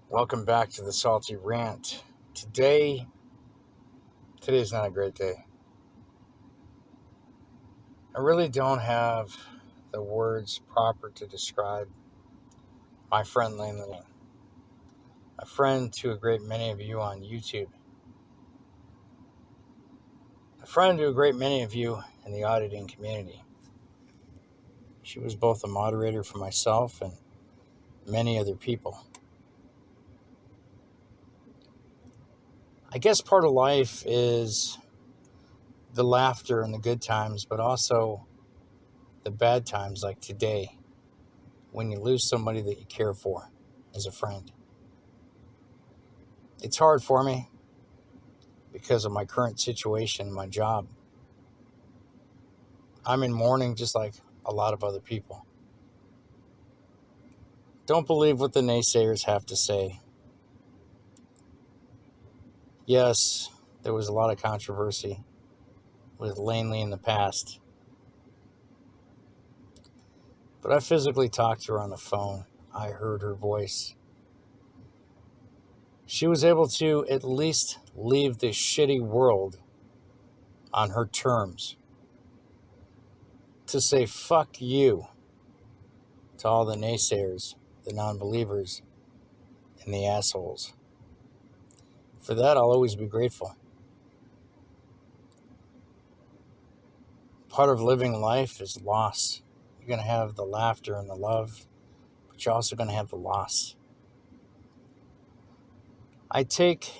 Welcome back to the Salty Rant. Today's not a great day. I really don't have the words proper to describe my friend Lane, a friend to a great many of you on YouTube, a friend to a great many of you in the auditing community. She was both a moderator for myself and many other people. I guess part of life is the laughter and the good times, but also the bad times like today when you lose somebody that you care for as a friend. It's hard for me because of my current situation, my job. I'm in mourning just like a lot of other people. Don't believe what the naysayers have to say. Yes, there was a lot of controversy with Laney in the past, but I physically talked to her on the phone. I heard her voice. She was able to at least leave this shitty world on her terms, to say fuck you to all the naysayers, the non-believers, and the assholes. For that, I'll always be grateful. Part of living life is loss. You're going to have the laughter and the love, but you're also going to have the loss. I take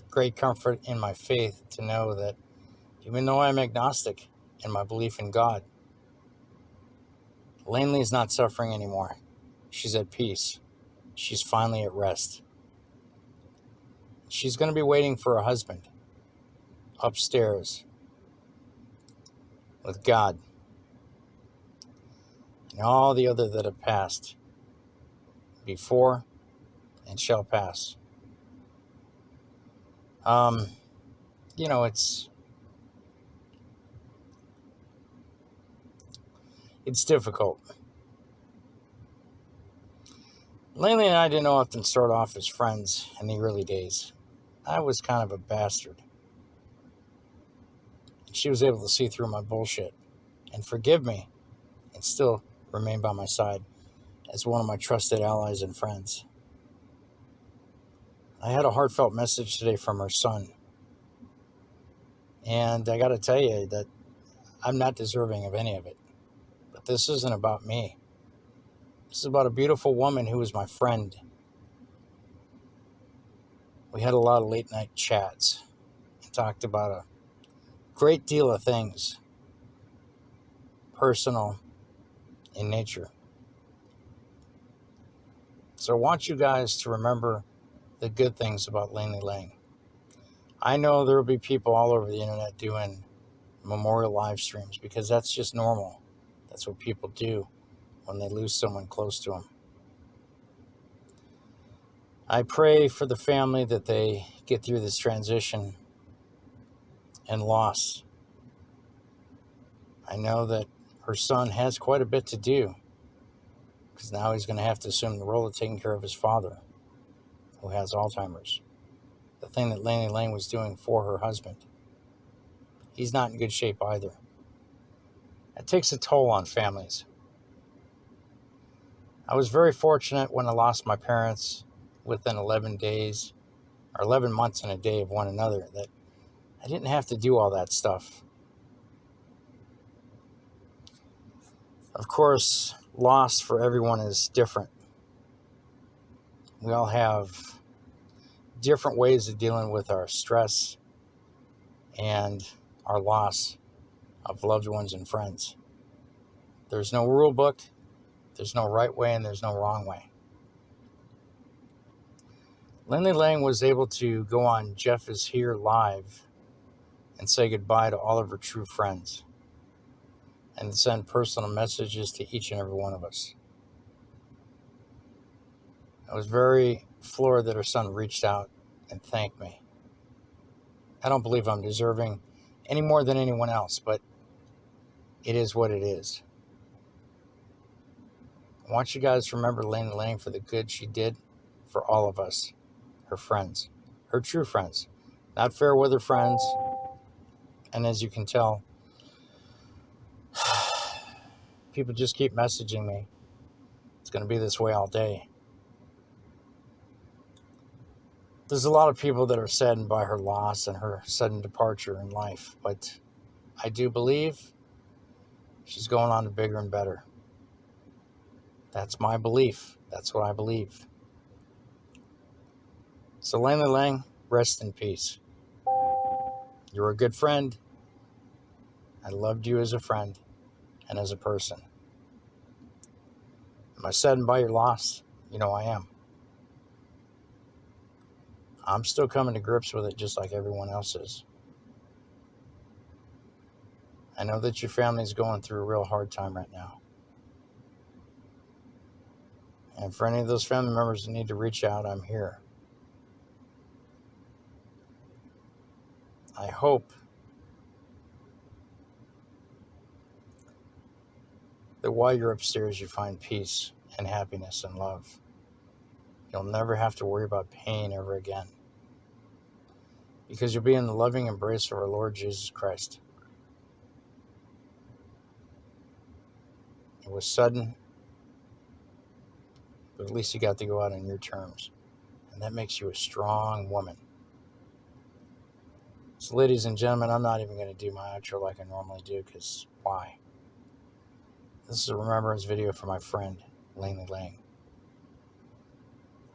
great comfort in my faith to know that even though I'm agnostic in my belief in God, Laney is not suffering anymore. She's at peace. She's finally at rest. She's going to be waiting for her husband upstairs with God and all the other that have passed before and shall pass. It's difficult. Laney and I didn't often start off as friends in the early days. I was kind of a bastard. She was able to see through my bullshit and forgive me and still remain by my side as one of my trusted allies and friends. I had a heartfelt message today from her son. And I got to tell you that I'm not deserving of any of it. But this isn't about me. This is about a beautiful woman who was my friend. We had a lot of late night chats and talked about a great deal of things, personal in nature. So I want you guys to remember the good things about Laney Lang. I know there will be people all over the internet doing memorial live streams because that's just normal. That's what people do when they lose someone close to them. I pray for the family that they get through this transition and loss. I know that her son has quite a bit to do because now he's going to have to assume the role of taking care of his father, who has Alzheimer's. The thing that Laney Lang was doing for her husband. He's not in good shape either. It takes a toll on families. I was very fortunate when I lost my parents within 11 days, or 11 months and a day of one another, that I didn't have to do all that stuff. Of course, loss for everyone is different. We all have different ways of dealing with our stress and our loss of loved ones and friends. There's no rule book, there's no right way, and there's no wrong way. Laney Lang was able to go on Jeff Is Here live and say goodbye to all of her true friends and send personal messages to each and every one of us. I was very floored that her son reached out and thanked me. I don't believe I'm deserving any more than anyone else, but it is what it is. I want you guys to remember Laney Lang for the good she did for all of us, her friends, her true friends, not fair weather friends. And as you can tell, people just keep messaging me. It's going to be this way all day. There's a lot of people that are saddened by her loss and her sudden departure in life, but I do believe she's going on to bigger and better. That's my belief. That's what I believe. So Langley Lang, rest in peace. You were a good friend. I loved you as a friend and as a person. Am I saddened by your loss? You know I am. I'm still coming to grips with it just like everyone else is. I know that your family's going through a real hard time right now. And for any of those family members that need to reach out, I'm here. I hope that while you're upstairs, you find peace and happiness and love. You'll never have to worry about pain ever again, because you'll be in the loving embrace of our Lord Jesus Christ. It was sudden, but at least you got to go out on your terms, and that makes you a strong woman. So ladies and gentlemen, I'm not even going to do my outro like I normally do, because why? This is a remembrance video for my friend, Langley Lang.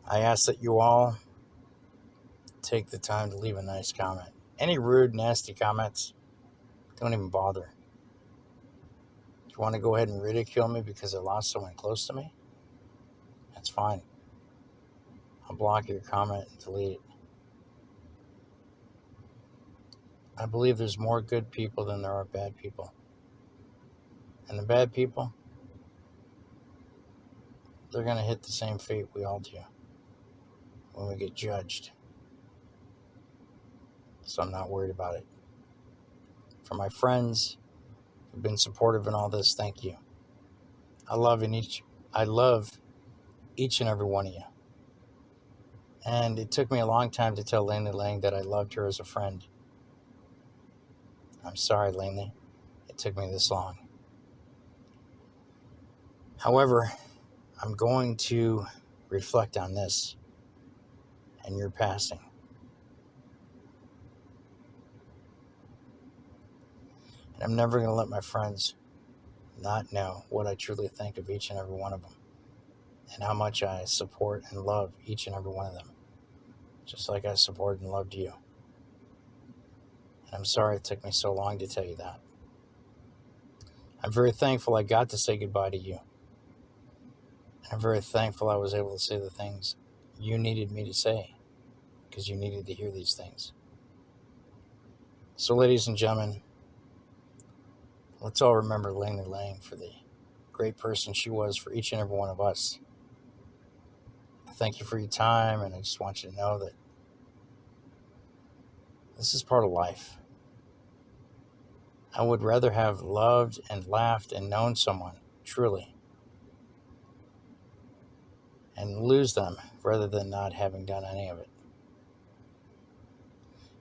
I ask that you all take the time to leave a nice comment. Any rude, nasty comments, don't even bother. If you want to go ahead and ridicule me because I lost someone close to me, that's fine. I'll block your comment and delete it. I believe there's more good people than there are bad people. And the bad people, they're going to hit the same fate we all do when we get judged. So I'm not worried about it. For my friends who've been supportive in all this, thank you. I love each and every one of you. And it took me a long time to tell Langley Lang that I loved her as a friend. I'm sorry, Langley. It took me this long. However, I'm going to reflect on this and your passing. And I'm never going to let my friends not know what I truly think of each and every one of them, and how much I support and love each and every one of them, just like I supported and loved you. And I'm sorry it took me so long to tell you that. I'm very thankful I got to say goodbye to you. And I'm very thankful I was able to say the things you needed me to say, because you needed to hear these things. So ladies and gentlemen, let's all remember Langley Lang for the great person she was for each and every one of us. Thank you for your time, and I just want you to know that this is part of life. I would rather have loved and laughed and known someone, truly, and lose them rather than not having done any of it.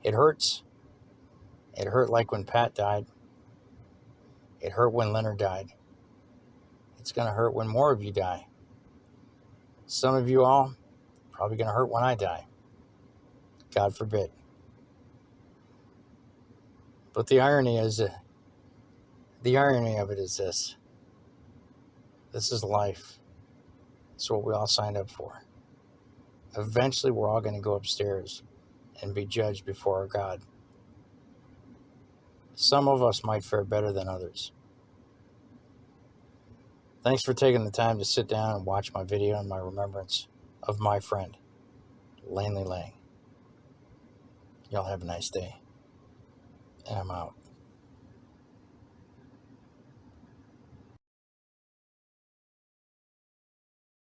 It hurts. It hurt like when Pat died. It hurt when Leonard died. It's going to hurt when more of you die. Some of you all probably going to hurt when I die. God forbid. But the irony of it is this. This is life. It's what we all signed up for. Eventually, we're all going to go upstairs and be judged before our God. Some of us might fare better than others. Thanks for taking the time to sit down and watch my video in my remembrance of my friend, Langley Lang. Y'all have a nice day. And I'm out.